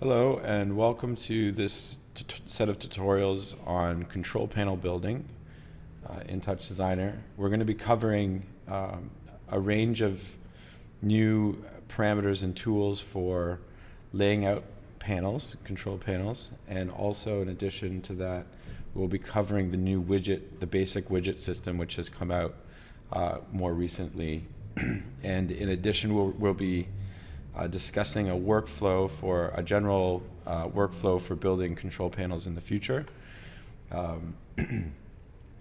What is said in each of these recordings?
Hello and welcome to this set of tutorials on control panel building in TouchDesigner. We're going to be covering a range of new parameters and tools for laying out panels, control panels, and also in addition to that we'll be covering the new widget, the basic widget system which has come out more recently. And in addition we'll be discussing a workflow for a general workflow for building control panels in the future,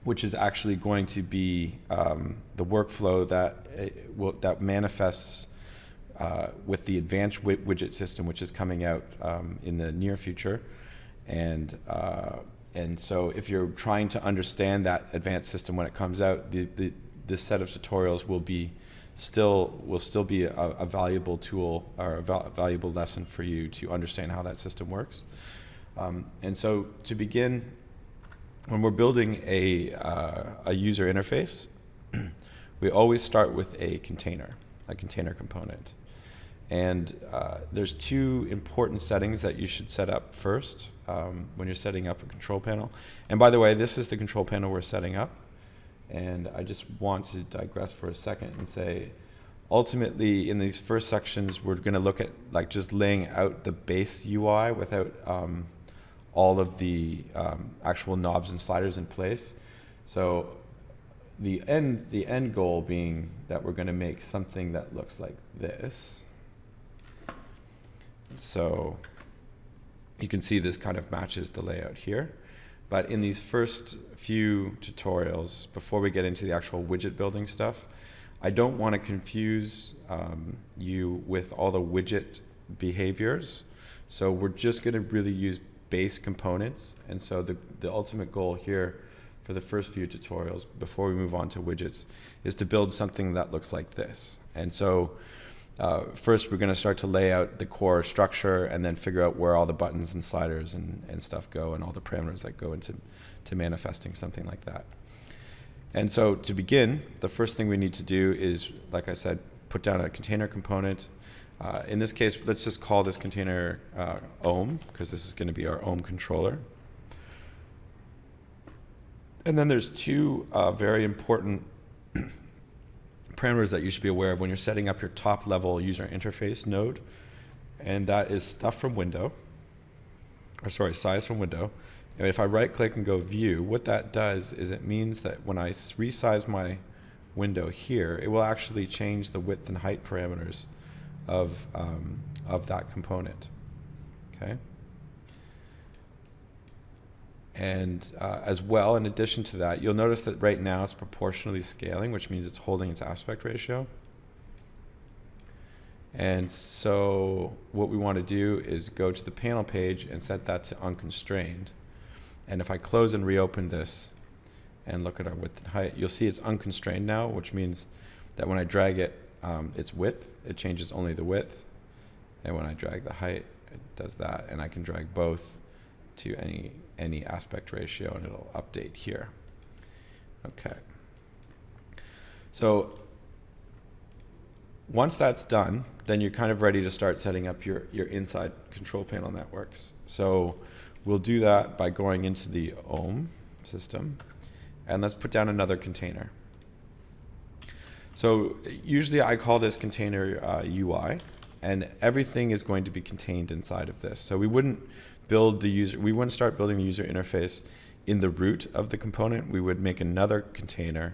which is actually going to be the workflow that manifests with the advanced widget system, which is coming out in the near future. And so if you're trying to understand that advanced system when it comes out, this set of tutorials will still be a valuable tool or a valuable lesson for you to understand how that system works. And so to begin, when we're building a user interface, we always start with a container component. And there's two important settings that you should set up first when you're setting up a control panel. And by the way, this is the control panel we're setting up. And I just want to digress for a second and say, ultimately, in these first sections, we're going to look at like just laying out the base UI without all of the actual knobs and sliders in place. So the end goal being that we're going to make something that looks like this. So you can see this kind of matches the layout here. But in these first few tutorials, before we get into the actual widget building stuff, I don't want to confuse you with all the widget behaviors. So we're just going to really use base components. And so the ultimate goal here for the first few tutorials, before we move on to widgets, is to build something that looks like this. And so first we're going to start to lay out the core structure and then figure out where all the buttons and sliders and stuff go and all the parameters that go into manifesting something like that. And so to begin, the first thing we need to do is, like I said, put down a container component. In this case, let's just call this container ohm, because this is going to be our ohm controller. And then there's two very important parameters that you should be aware of when you're setting up your top level user interface node, and that is stuff from window, or sorry, size from window. And if I right click and go view, what that does is it means that when I resize my window here, it will actually change the width and height parameters of that component. Okay. And as well, in addition to that, you'll notice that right now it's proportionally scaling, which means it's holding its aspect ratio. And so what we want to do is go to the panel page and set that to unconstrained. And if I close and reopen this and look at our width and height, you'll see it's unconstrained now, which means that when I drag it, its width, it changes only the width. And when I drag the height, it does that. And I can drag both to any aspect ratio, and it'll update here. Okay. So once that's done, then you're kind of ready to start setting up your inside control panel networks. So we'll do that by going into the ohm system, and let's put down another container. So usually I call this container UI, and everything is going to be contained inside of this. So we wouldn't start building the user interface in the root of the component. We would make another container,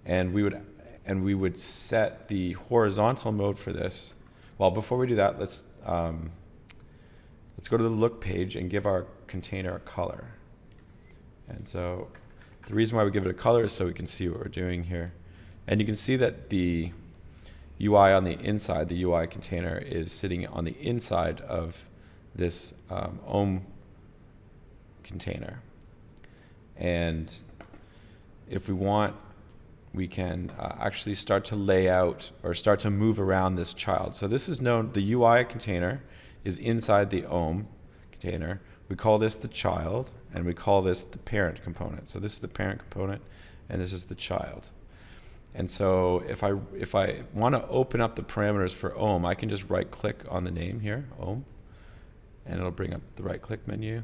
and we would set the horizontal mode for this. Well, before we do that, let's go to the look page and give our container a color. And so the reason why we give it a color is so we can see what we're doing here. And you can see that the UI on the inside, the UI container, is sitting on the inside of this ohm container. And if we want, we can actually start to lay out or start to move around this child. So this is known, the UI container is inside the ohm container. We call this the child, and we call this the parent component. So this is the parent component, and this is the child. And so if I want to open up the parameters for ohm, I can just right click on the name here, ohm, and it'll bring up the right-click menu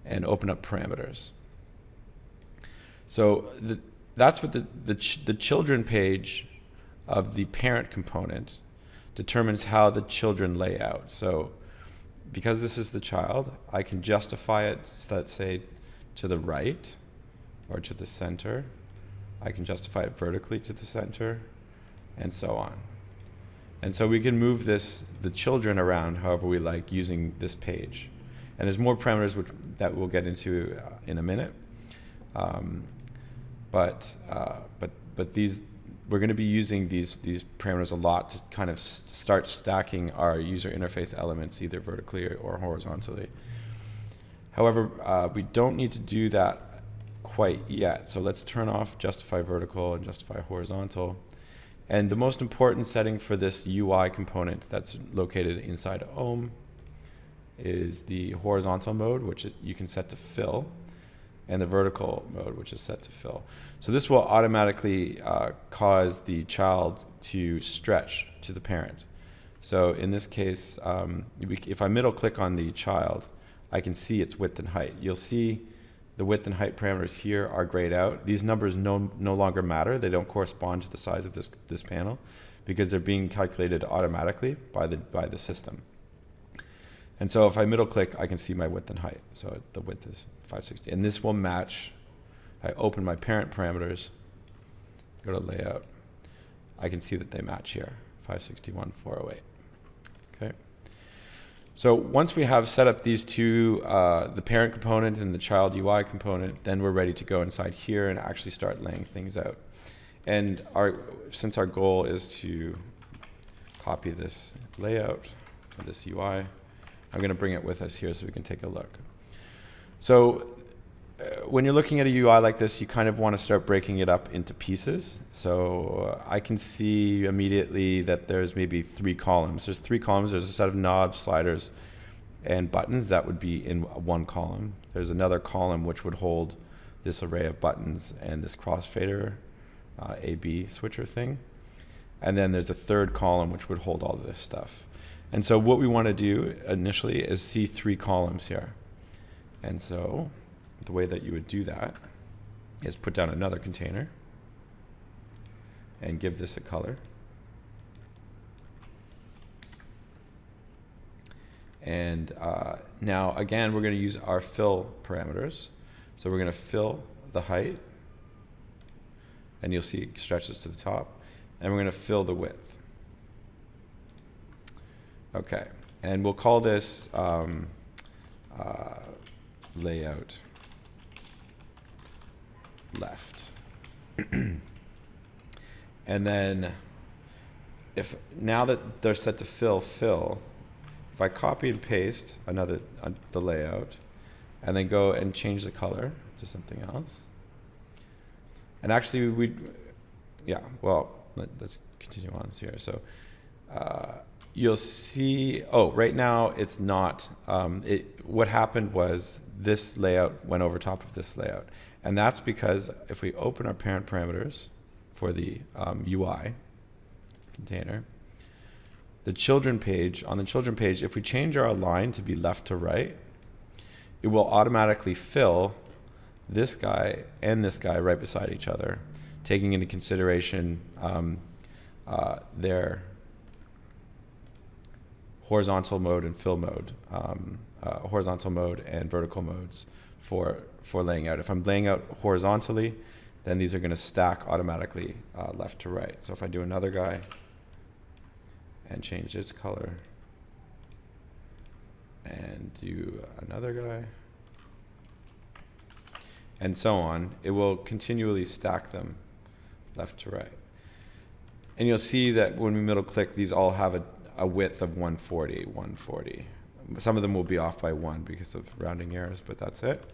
and open up parameters. So that's what the children page of the parent component determines how the children lay out. So because this is the child, I can justify it, let's say, to the right or to the center. I can justify it vertically to the center, and so on. And so we can move the children around however we like using this page. And there's more parameters that we'll get into in a minute. But these, we're going to be using these parameters a lot to kind of start stacking our user interface elements either vertically or horizontally. However, we don't need to do that quite yet. So let's turn off justify vertical and justify horizontal. And the most important setting for this UI component that's located inside Ohm is the horizontal mode, which you can set to fill, and the vertical mode, which is set to fill. So this will automatically cause the child to stretch to the parent. So in this case, if I middle click on the child, I can see its width and height. You'll see the width and height parameters here are grayed out. These numbers no longer matter. They don't correspond to the size of this panel because they're being calculated automatically by the system. And so if I middle click, I can see my width and height. So the width is 560. And this will match. I open my parent parameters, go to layout. I can see that they match here, 561, 408. Okay. So once we have set up these two, the parent component and the child UI component, then we're ready to go inside here and actually start laying things out. And since our goal is to copy this layout or this UI, I'm going to bring it with us here so we can take a look. So when you're looking at a UI like this, you kind of want to start breaking it up into pieces. So I can see immediately that there's maybe 3 columns. There's 3 columns. There's a set of knobs, sliders, and buttons that would be in one column. There's another column which would hold this array of buttons and this crossfader A/B switcher thing. And then there's a third column which would hold all of this stuff. And so what we want to do initially is see 3 columns here. And so the way that you would do that is put down another container and give this a color. And now again, we're going to use our fill parameters. So we're going to fill the height, and you'll see it stretches to the top. And we're going to fill the width. Okay, and we'll call this layout left. And then now that they're set to fill, if I copy and paste the layout and then go and change the color to something else, and actually let's continue on here. So you'll see, right now it's not, what happened was this layout went over top of this layout. And that's because if we open our parent parameters for the UI container, on the children page, if we change our align to be left to right, it will automatically fill this guy and this guy right beside each other, taking into consideration their horizontal mode and fill mode, horizontal mode and vertical modes for laying out. If I'm laying out horizontally, then these are going to stack automatically left to right. So if I do another guy and change its color and do another guy and so on, it will continually stack them left to right. And you'll see that when we middle click, these all have a width of 140. Some of them will be off by 1 because of rounding errors, but that's it.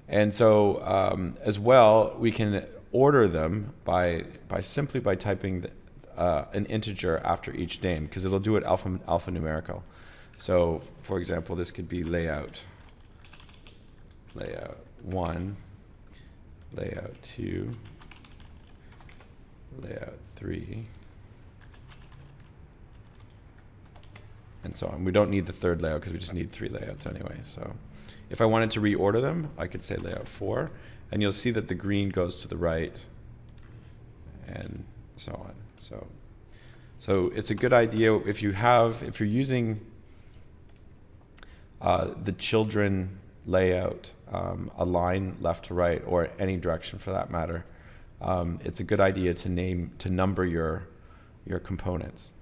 And so as well, we can order them simply by typing an integer after each name, because it'll do it alphanumerical. So for example, this could be layout 1, layout 2, layout 3, and so on. We don't need the third layout because we just need 3 layouts anyway. So if I wanted to reorder them, I could say layout 4, and you'll see that the green goes to the right, and so on. So it's a good idea if you're using the children layout, align left to right, or any direction for that matter. It's a good idea to number your components.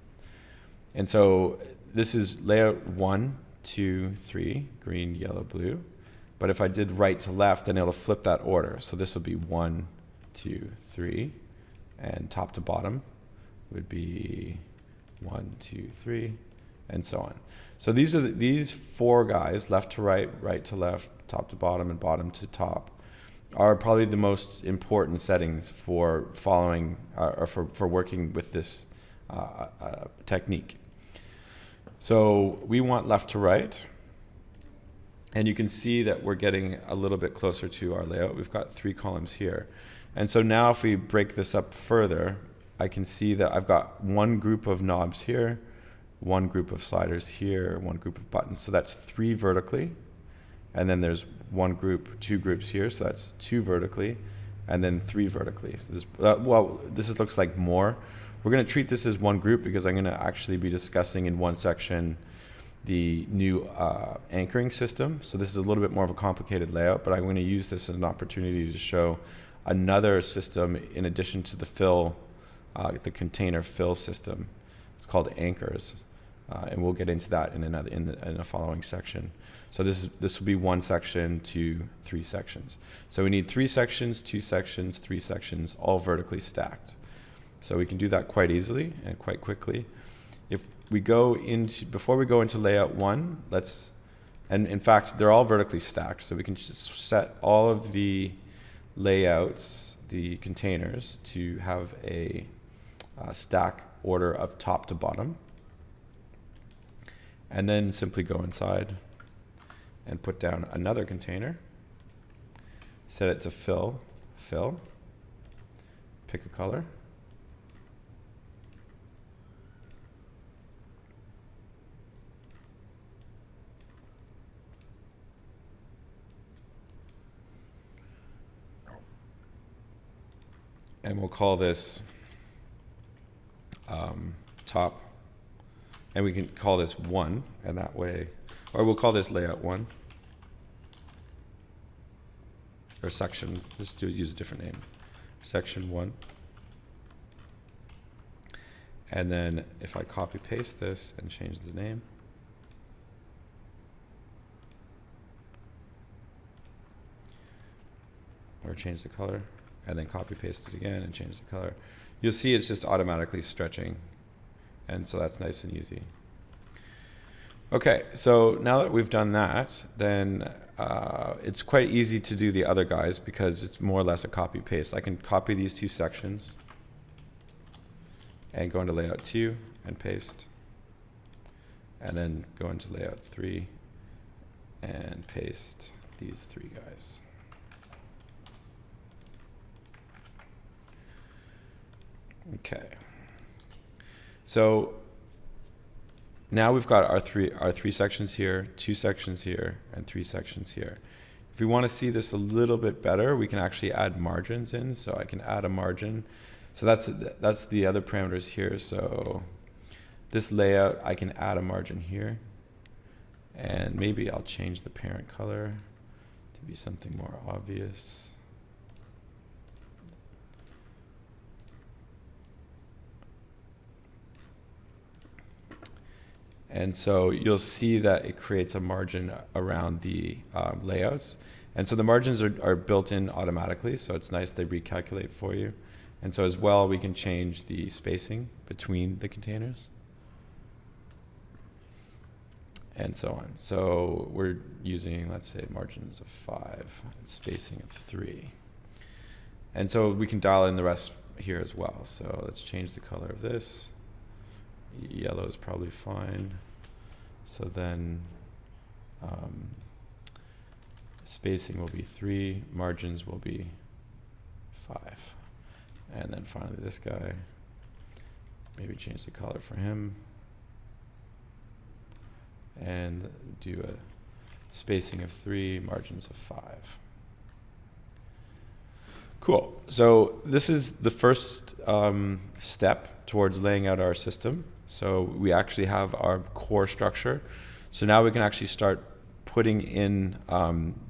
And so this is layout 1, 2, 3, green, yellow, blue. But if I did right to left, then it'll flip that order. So this will be 1, 2, 3, and top to bottom would be 1, 2, 3, and so on. So these 4 guys, left to right, right to left, top to bottom, and bottom to top, are probably the most important settings for following or for working with this technique. So we want left to right, and you can see that we're getting a little bit closer to our layout. We've got 3 columns here. And so now if we break this up further, I can see that I've got 1 group of knobs here, 1 group of sliders here, 1 group of buttons. So that's 3 vertically. And then there's 1 group, 2 groups here. So that's 2 vertically, and then 3 vertically. So this looks like more. We're going to treat this as 1 group because I'm going to actually be discussing in one section the new anchoring system. So this is a little bit more of a complicated layout, but I'm going to use this as an opportunity to show another system in addition to the fill, the container fill system. It's called anchors, and we'll get into that in a following section. So this will be 1 section to 3 sections. So we need 3 sections, 2 sections, 3 sections, all vertically stacked. So we can do that quite easily and quite quickly. If we before we go into layout 1, and in fact, they're all vertically stacked, so we can just set all of the layouts, the containers, to have a stack order of top to bottom. And then simply go inside and put down another container, set it to fill, pick a color, and we'll call this top, and we can call this 1, and that way, or we'll call this layout 1, or section, use a different name, section 1. And then if I copy paste this and change the name, or change the color, and then copy paste it again and change the color, you'll see it's just automatically stretching. And so that's nice and easy. Okay, so now that we've done that, then it's quite easy to do the other guys because it's more or less a copy paste. I can copy these 2 sections and go into layout 2 and paste, and then go into layout 3 and paste these 3 guys. Okay. So now we've got our three sections here, 2 sections here, and 3 sections here. If we want to see this a little bit better, we can actually add margins in. So I can add a margin. So that's the other parameters here. So this layout, I can add a margin here, and maybe I'll change the parent color to be something more obvious. And so you'll see that it creates a margin around the layouts. And so the margins are built in automatically, so it's nice they recalculate for you. And so as well, we can change the spacing between the containers, and so on. So we're using, let's say, margins of 5 and spacing of 3. And so we can dial in the rest here as well. So let's change the color of this. Yellow is probably fine. So then spacing will be 3, margins will be 5. And then finally this guy, maybe change the color for him. and do a spacing of 3, margins of 5. Cool. So this is the first step towards laying out our system. So we actually have our core structure. So now we can actually start putting in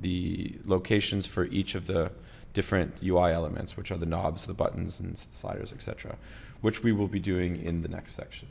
the locations for each of the different UI elements, which are the knobs, the buttons, and sliders, etc., which we will be doing in the next section.